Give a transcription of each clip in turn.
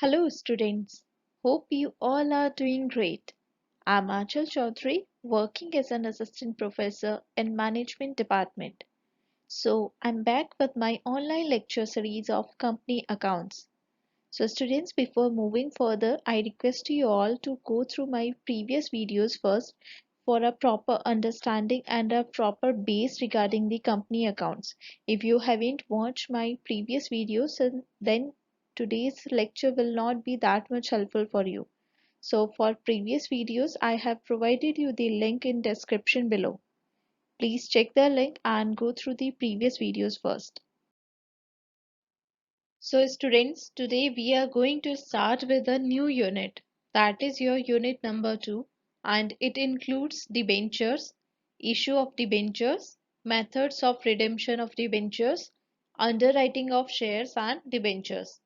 Hello, students. Hope you all are doing great. I'm Achal Chaudhary, working as an assistant professor in management department. So, I'm back with my online lecture series of company accounts. So, students, before moving further, I request you all to go through my previous videos first for a proper understanding and a proper base regarding the company accounts. If you haven't watched my previous videos, then today's lecture will not be that much helpful for you. So, for previous videos, I have provided you the link in description below. Please check the link and go through the previous videos first. So students, today we are going to start with a new unit. That is your unit number 2 and it includes debentures, issue of debentures, methods of redemption of debentures, underwriting of shares and debentures.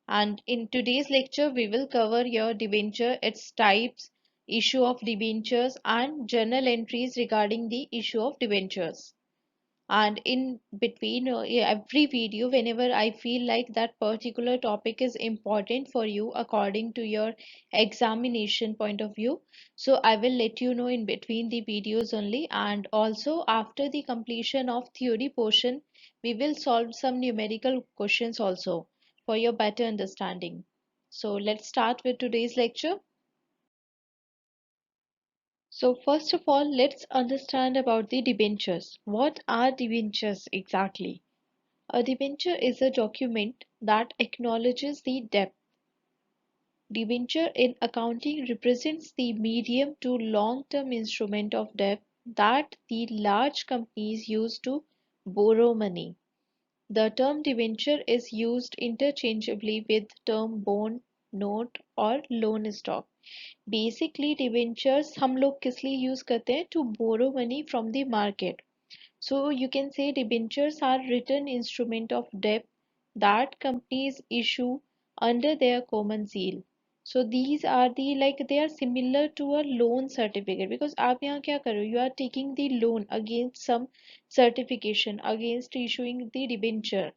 And in today's lecture we will cover your debenture, its types, issue of debentures and journal entries regarding the issue of debentures. And in between every video, whenever I feel like that particular topic is important for you according to your examination point of view, so I will let you know in between the videos only. And also after the completion of theory portion, we will solve some numerical questions also for your better understanding. So let's start with today's lecture. So first of all, let's understand about the debentures. What are debentures exactly? A debenture is a document that acknowledges the debt. Debenture in accounting represents the medium to long-term instrument of debt that the large companies use to borrow money. The term debenture is used interchangeably with term bond, note or loan stock. Basically, debentures हम लोग किस लिए use करते हैं? To borrow money from the market. So you can say debentures are written instrument of debt that companies issue under their common seal. So these are the like they are similar to a loan certificate because आप यहाँ क्या कर रहे हो? You are taking the loan against some certification against issuing the debenture.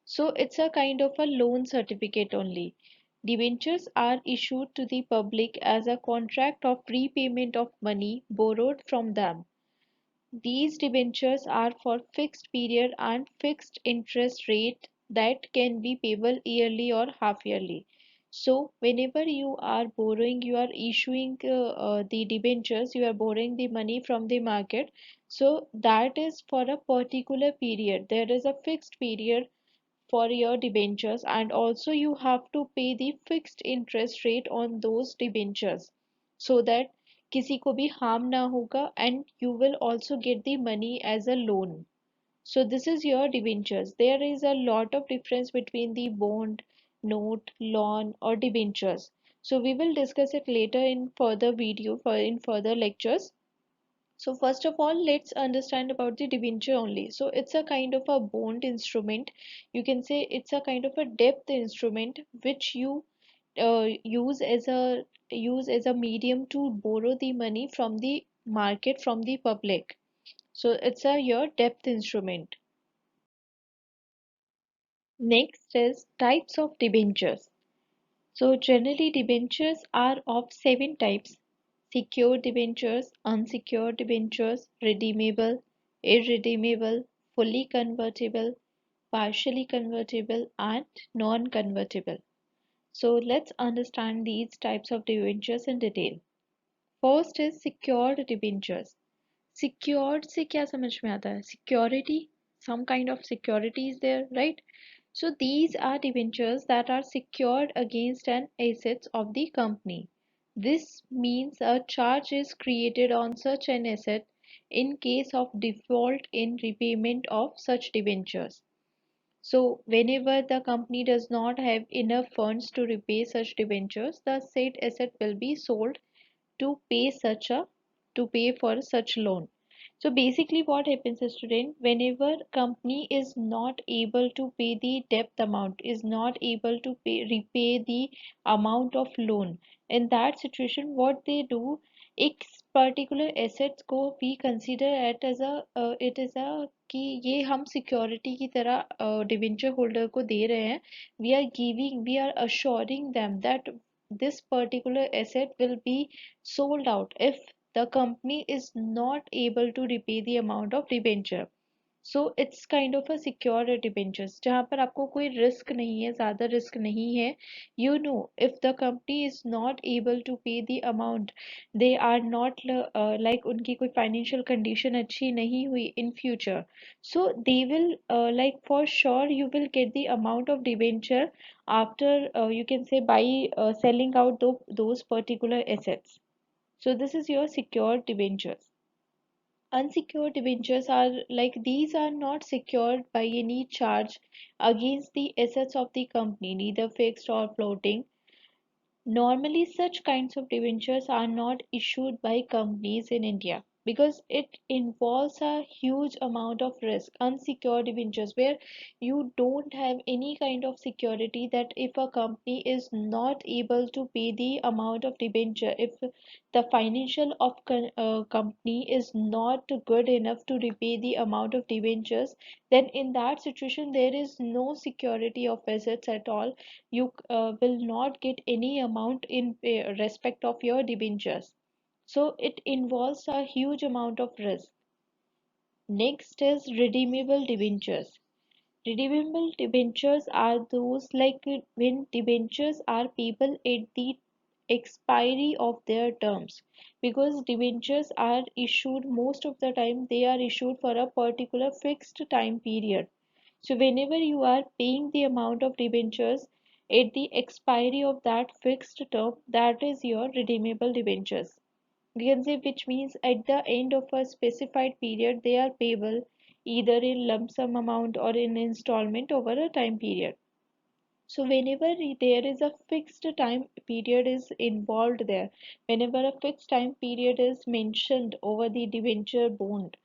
So it's a kind of a loan certificate only. Debentures are issued to the public as a contract of repayment of money borrowed from them. These debentures are for fixed period and fixed interest rate that can be payable yearly or half yearly. So whenever you are borrowing, you are issuing the debentures, you are borrowing the money from the market. So that is for a particular period. There is a fixed period for your debentures and also you have to pay the fixed interest rate on those debentures so that किसी को भी harm ना होगा and you will also get the money as a loan. So this is your debentures. There is a lot of difference between the bond, note, loan or debentures. So we will discuss it later in further video for in further lectures. So first of all, let's understand about the debenture only. So it's a kind of a bond instrument. You can say it's a kind of a debt instrument which you use as a medium to borrow the money from the market from the public. So it's a your debt instrument. Next is types of debentures. So generally debentures are of seven types: secured debentures, unsecured debentures, redeemable, irredeemable, fully convertible, partially convertible, and non-convertible. So let's understand these types of debentures in detail. First is secured debentures. Secured से क्या समझ में आता है? Security, some kind of security is there, right? So these are debentures that are secured against an assets of the company. This means a charge is created on such an asset in case of default in repayment of such debentures. So whenever the company does not have enough funds to repay such debentures, the said asset will be sold to pay such a to pay for such loan. So basically what happens is student, whenever company is not able to pay the debt amount, is not able to repay the amount of loan, in that situation what they do, एक particular assets को we consider it as a कि ये हम security की तरह debenture holder को दे रहे हैं. We are assuring them that this particular asset will be sold out if the company is not able to repay the amount of debenture. So it's kind of a secure debentures जहाँ पर आपको कोई risk नहीं है, ज़्यादा risk नहीं है. You know if the company is not able to pay the amount, they are not like उनकी कोई फाइनेंशियल कंडीशन अच्छी नहीं हुई in future, so they will like for sure you will get the amount of debenture after you can say by selling out those particular assets. So this is your secured debentures. Unsecured debentures are like these are not secured by any charge against the assets of the company, neither fixed or floating. Normally, such kinds of debentures are not issued by companies in India because it involves a huge amount of risk. Unsecured debentures, where you don't have any kind of security that if a company is not able to pay the amount of debenture, if the financial of company is not good enough to repay the amount of debentures, then in that situation there is no security of assets at all. You will not get any amount in respect of your debentures. So it involves a huge amount of risk. Next is redeemable debentures. Redeemable debentures are those like when debentures are payable at the expiry of their terms, because debentures are issued most of the time they are issued for a particular fixed time period. So whenever you are paying the amount of debentures at the expiry of that fixed term, that is your redeemable debentures. We can say which means at the end of a specified period they are payable either in lump sum amount or in installment over a time period. So whenever there is a fixed time period is involved there, whenever a fixed time period is mentioned over the debenture bond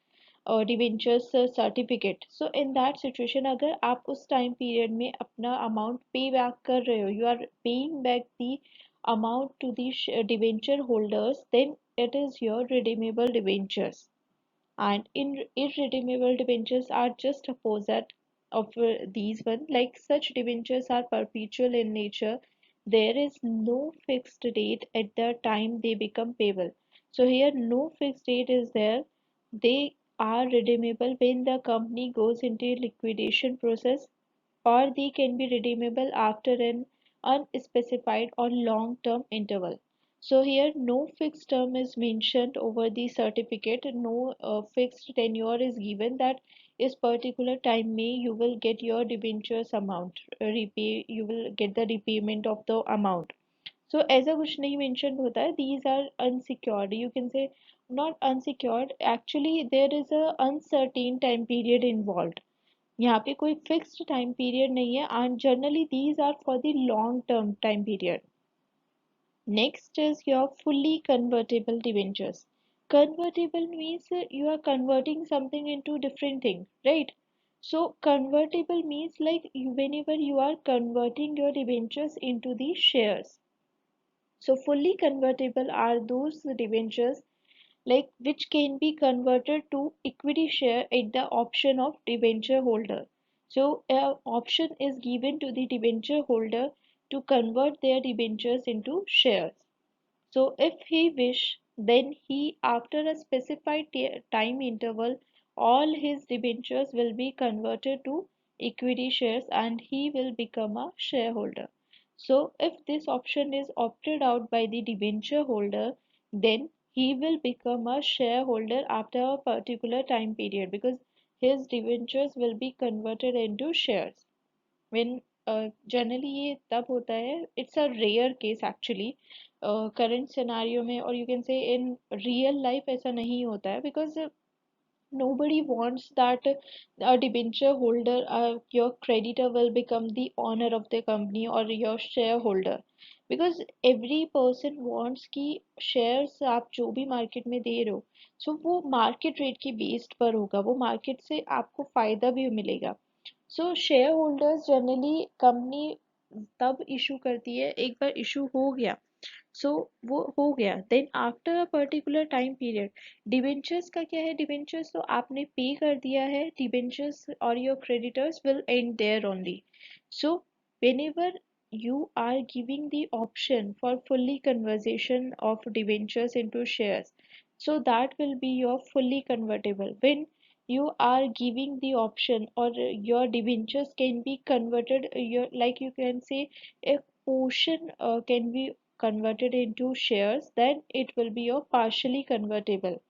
और debentures certificate, so in that situation अगर आप उस time period में अपना amount पे back कर रहे हो, you are paying back the amount to the debenture holders, then it is your redeemable debentures. And in irredeemable debentures are just opposite of these one, like such debentures are perpetual in nature. There is no fixed date at the time they become payable. So here no fixed date is there. They are redeemable when the company goes into liquidation process, or they can be redeemable after an unspecified or long term interval. So here no fixed term is mentioned over the certificate, no fixed tenure is given that is particular time may you will get your debentures amount repay, you will get the repayment of the amount. So ऐसा कुछ नहीं mentioned होता है. These are unsecured. You can say not unsecured. Actually, there is a uncertain time period involved. यहाँ पे कोई fixed time period नहीं है, and generally these are for the long term time period. Next is your fully convertible debentures. Convertible means you are converting something into different thing, right? So convertible means like whenever you are converting your debentures into the shares. So fully convertible are those debentures like which can be converted to equity share at the option of debenture holder. So an option is given to the debenture holder to convert their debentures into shares. So if he wish, then he after a specified time interval, all his debentures will be converted to equity shares and he will become a shareholder. So if this option is opted out by the debenture holder, then he will become a shareholder after a particular time period because his debentures will be converted into shares. When generally ये तब होता है, it's a rare case actually current scenario में, और you can say in real life ऐसा नहीं होता है because nobody wants that a debenture holder, your creditor will become the owner of the company or your shareholder, because every person wants कि shares आप जो भी market में दे रहे हो, so वो market rate की based पर होगा, वो market से आपको फायदा भी मिलेगा. सो शेयर होल्डर्स जनरली कंपनी तब इशू करती है, एक बार इशू हो गया सो वो हो गया. Then after a particular time period, debentures का क्या है, डिबेंचर्स तो आपने पे कर दिया है, डिबेंचर्स और your creditors will end there only. So whenever you are giving the option for fully conversion of debentures into shares, so that will be your fully convertible. When you are giving the option, or your debentures can be converted, your, like you can say, a portion can be converted into shares, then it will be your partially convertible.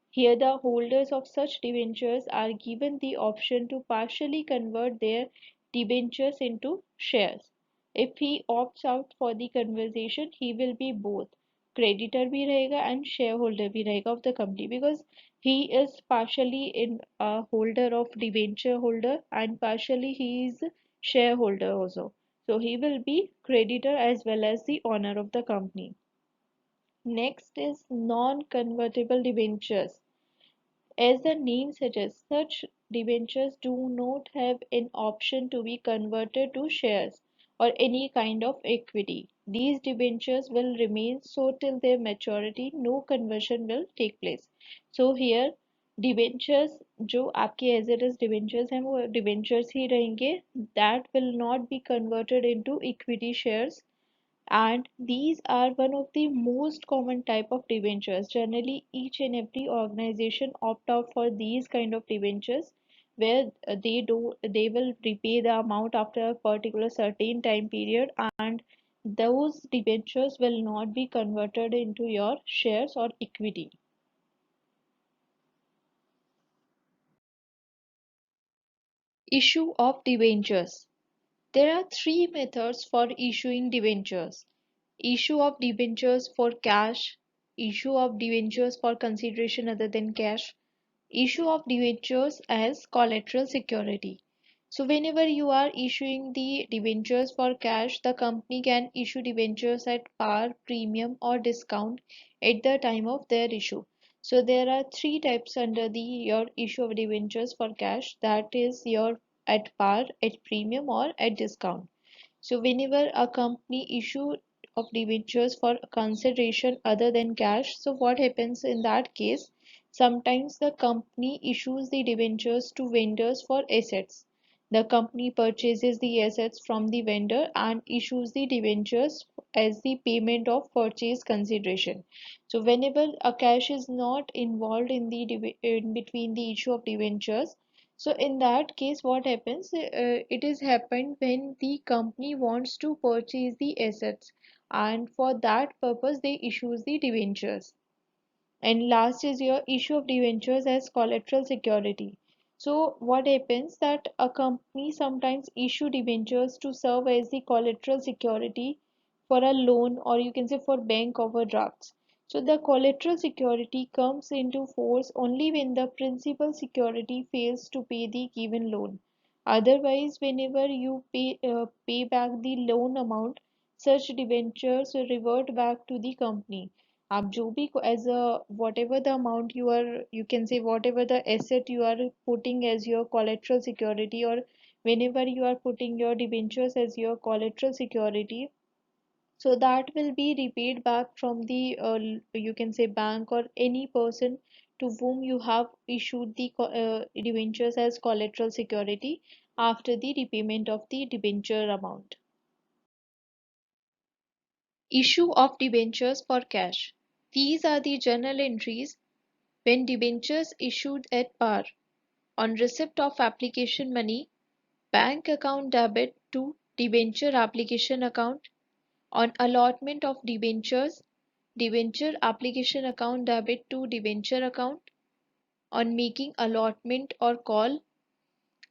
Here the holders of such debentures are given the option to partially convert their debentures into shares. If he opts out for the conversion, he will be both creditor भी रहेगा and shareholder भी रहेगा of the company, because he is partially in a holder of debenture holder and partially he is shareholder also. So he will be creditor as well as the owner of the company. Next is non-convertible debentures. As the name suggests, such debentures do not have an option to be converted to shares or any kind of equity. These debentures will remain so till their maturity, no conversion will take place. So here debentures जो आपके as it is debentures हैं वो debentures ही रहेंगे, that will not be converted into equity shares, and these are one of the most common type of debentures. Generally each and every organization opt out for these kind of debentures, where they will repay the amount after a particular certain time period, and those debentures will not be converted into your shares or equity. Issue of debentures. There are three methods for issuing debentures: issue of debentures for cash, issue of debentures for consideration other than cash, issue of debentures as collateral security. So whenever you are issuing the debentures for cash, the company can issue debentures at par, premium or discount at the time of their issue. So there are three types under the your issue of debentures for cash, that is your at par, at premium or at discount. So whenever a company issue of debentures for consideration other than cash, so what happens in that case? Sometimes the company issues the debentures to vendors for assets. The company purchases the assets from the vendor and issues the debentures as the payment of purchase consideration. So whenever a cash is not involved in the in between the issue of debentures, so in that case, what happens? It is happened when the company wants to purchase the assets, and for that purpose they issues the debentures. And last is your issue of debentures as collateral security. So what happens that a company sometimes issue debentures to serve as the collateral security for a loan, or you can say for bank overdrafts. So the collateral security comes into force only when the principal security fails to pay the given loan. Otherwise, whenever you pay back the loan amount, such debentures revert back to the company. आप जो भी as a whatever the amount you are, you can say whatever the asset you are putting as your collateral security, or whenever you are putting your debentures as your collateral security, so that will be repaid back from the you can say bank or any person to whom you have issued the debentures as collateral security after the repayment of the debenture amount. Issue of debentures for cash. These are the journal entries when debentures issued at par. On receipt of application money, bank account debit to debenture application account. On allotment of debentures, debenture application account debit to debenture account. On making allotment or call,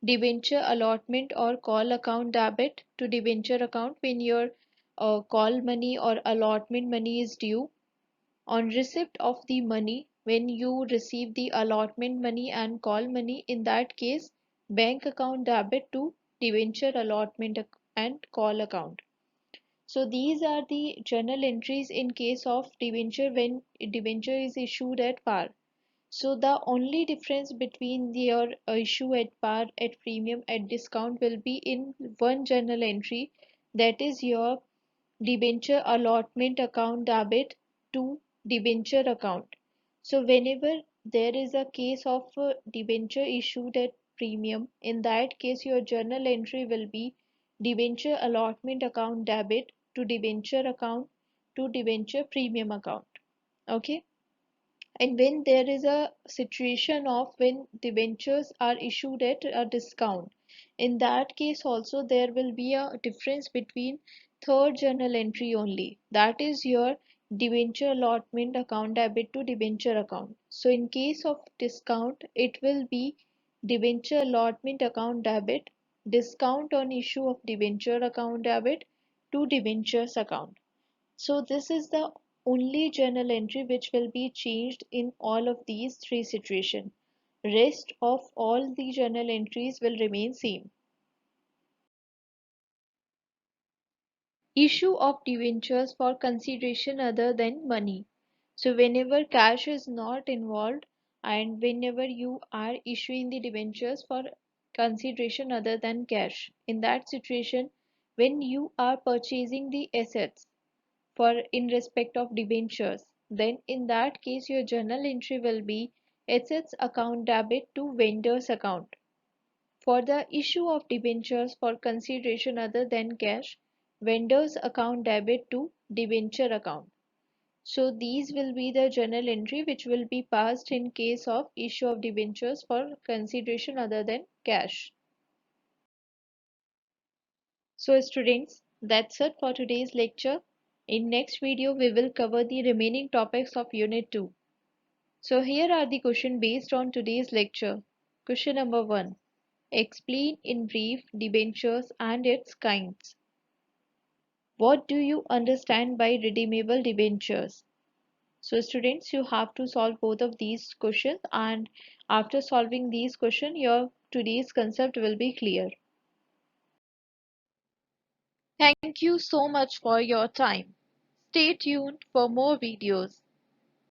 debenture allotment or call account debit to debenture account when your call money or allotment money is due. On receipt of the money, when you receive the allotment money and call money, in that case, bank account debit to debenture allotment and call account. So these are the journal entries in case of debenture when debenture is issued at par. So the only difference between your issue at par, at premium, at discount will be in one journal entry, that is your debenture allotment account debit to debenture account. So whenever there is a case of debenture issued at premium, in that case your journal entry will be debenture allotment account debit to debenture account to debenture premium account. Okay. And when there is a situation of when debentures are issued at a discount, in that case also there will be a difference between third journal entry only. That is your debenture allotment account debit to debenture account. So in case of discount, it will be debenture allotment account debit, discount on issue of debenture account debit to debentures account. So this is the only journal entry which will be changed in all of these three situations. Rest of all the journal entries will remain same. Issue of debentures for consideration other than money. So whenever cash is not involved and whenever you are issuing the debentures for consideration other than cash, in that situation, when you are purchasing the assets for in respect of debentures, then in that case your journal entry will be assets account debit to vendors account. For the issue of debentures for consideration other than cash, vendors account debit to debenture account. So these will be the journal entry which will be passed in case of issue of debentures for consideration other than cash. So students, that's it for today's lecture. In next video, we will cover the remaining topics of Unit 2. So here are the questions based on today's lecture. Question number 1. Explain in brief debentures and its kinds. What do you understand by redeemable debentures? So students, you have to solve both of these questions, and after solving these questions, your today's concept will be clear. Thank you so much for your time. Stay tuned for more videos.